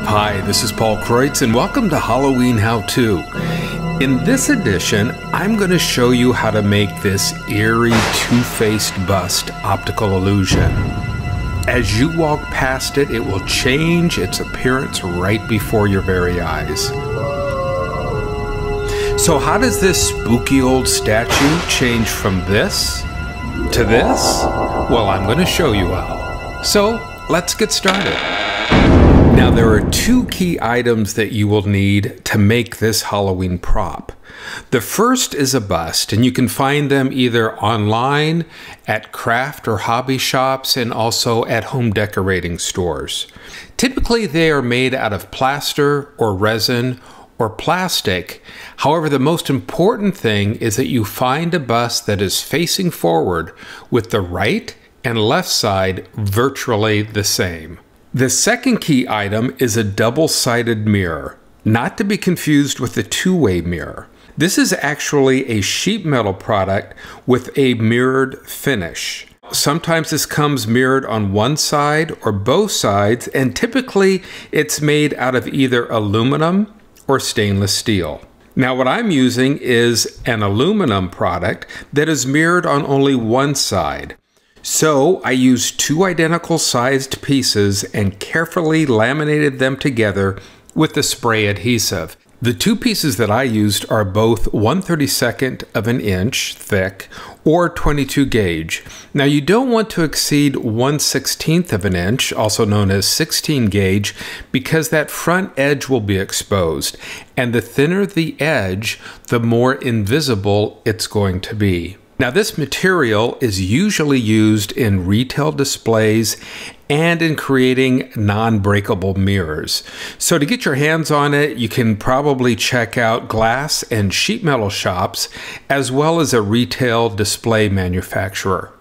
Hi, this is Paul Kreutz, and welcome to Halloween How-To. In this edition, I'm going to show you how to make this eerie two-faced bust optical illusion. As you walk past it, it will change its appearance right before your very eyes. So how does this spooky old statue change from this to this? Well, I'm going to show you how. So let's get started. Now, there are two key items that you will need to make this Halloween prop. The first is a bust, and you can find them either online, at craft or hobby shops, and also at home decorating stores. Typically, they are made out of plaster or resin or plastic. However, the most important thing is that you find a bust that is facing forward with the right and left side virtually the same. The second key item is a double-sided mirror, not to be confused with the two-way mirror. This is actually a sheet metal product with a mirrored finish. Sometimes this comes mirrored on one side or both sides, and typically it's made out of either aluminum or stainless steel. Now, what I'm using is an aluminum product that is mirrored on only one side. So I used two identical sized pieces and carefully laminated them together with the spray adhesive. The two pieces that I used are both 1/32 of an inch thick or 22 gauge. Now, you don't want to exceed 1/16 of an inch, also known as 16 gauge, because that front edge will be exposed. And the thinner the edge, the more invisible it's going to be. Now, this material is usually used in retail displays and in creating non-breakable mirrors. So to get your hands on it, you can probably check out glass and sheet metal shops, as well as a retail display manufacturer.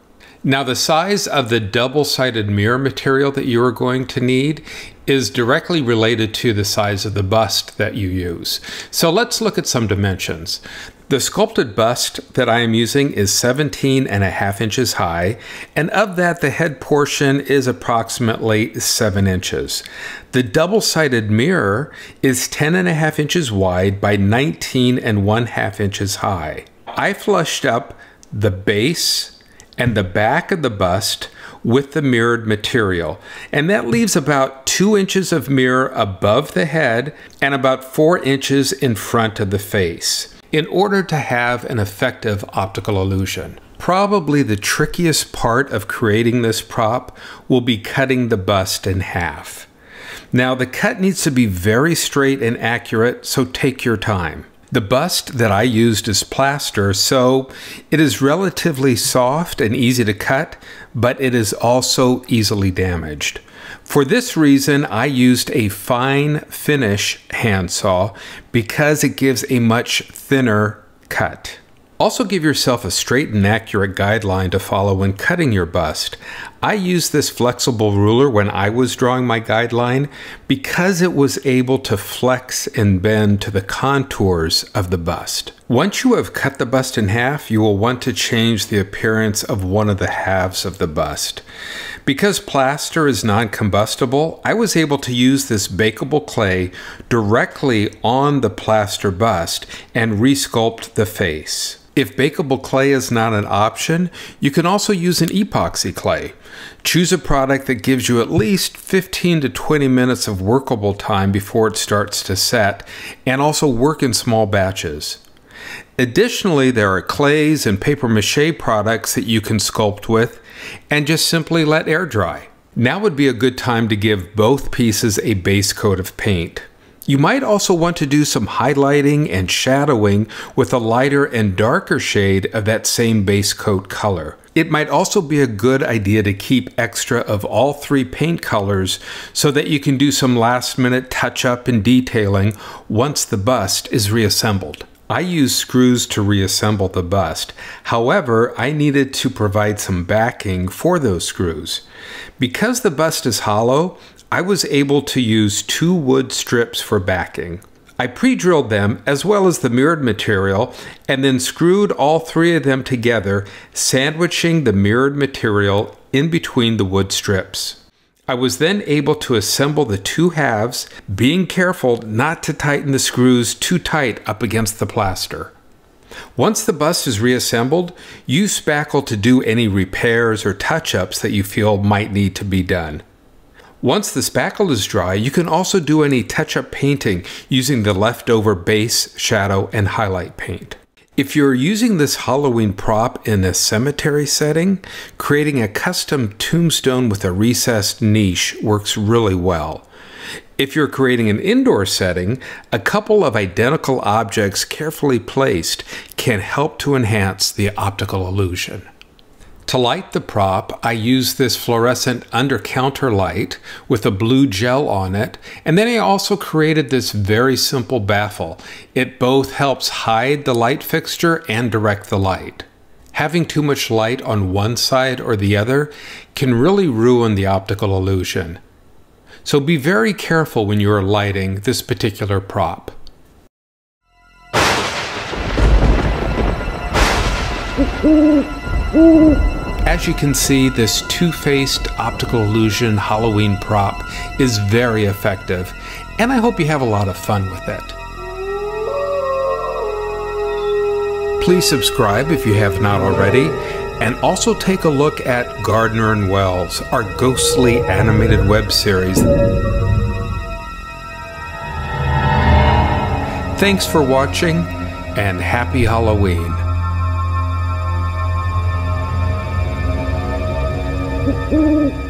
Now, the size of the double-sided mirror material that you are going to need is directly related to the size of the bust that you use. So let's look at some dimensions. The sculpted bust that I am using is 17.5 inches high, and of that, the head portion is approximately 7 inches. The double-sided mirror is 10.5 inches wide by 19.5 inches high. I flushed up the base and the back of the bust with the mirrored material, and that leaves about 2 inches of mirror above the head and about 4 inches in front of the face, in order to have an effective optical illusion. Probably the trickiest part of creating this prop will be cutting the bust in half. Now, the cut needs to be very straight and accurate, so take your time. The bust that I used is plaster, so it is relatively soft and easy to cut, but it is also easily damaged. For this reason, I used a fine finish handsaw because it gives a much thinner cut. Also, give yourself a straight and accurate guideline to follow when cutting your bust. I used this flexible ruler when I was drawing my guideline because it was able to flex and bend to the contours of the bust. Once you have cut the bust in half, you will want to change the appearance of one of the halves of the bust. Because plaster is non-combustible, I was able to use this bakeable clay directly on the plaster bust and resculpt the face. If bakeable clay is not an option, you can also use an epoxy clay. Choose a product that gives you at least 15 to 20 minutes of workable time before it starts to set, and also work in small batches. Additionally, there are clays and paper mache products that you can sculpt with, and just simply let air dry. Now would be a good time to give both pieces a base coat of paint. You might also want to do some highlighting and shadowing with a lighter and darker shade of that same base coat color. It might also be a good idea to keep extra of all three paint colors so that you can do some last-minute touch-up and detailing once the bust is reassembled. I used screws to reassemble the bust. However, I needed to provide some backing for those screws. Because the bust is hollow, I was able to use 2 wood strips for backing. I pre-drilled them as well as the mirrored material and then screwed all 3 of them together, sandwiching the mirrored material in between the wood strips. I was then able to assemble the two halves, being careful not to tighten the screws too tight up against the plaster. Once the bust is reassembled, use spackle to do any repairs or touch-ups that you feel might need to be done. Once the spackle is dry, you can also do any touch-up painting using the leftover base, shadow, and highlight paint. If you're using this Halloween prop in a cemetery setting, creating a custom tombstone with a recessed niche works really well. If you're creating an indoor setting, a couple of identical objects carefully placed can help to enhance the optical illusion. To light the prop, I use this fluorescent under-counter light with a blue gel on it, and then I also created this very simple baffle. It both helps hide the light fixture and direct the light. Having too much light on one side or the other can really ruin the optical illusion. So be very careful when you are lighting this particular prop. As you can see, this two-faced optical illusion Halloween prop is very effective, and I hope you have a lot of fun with it. Please subscribe if you have not already, and also take a look at Gardner and Wells, our ghostly animated web series. Thanks for watching, and happy Halloween. Ooh.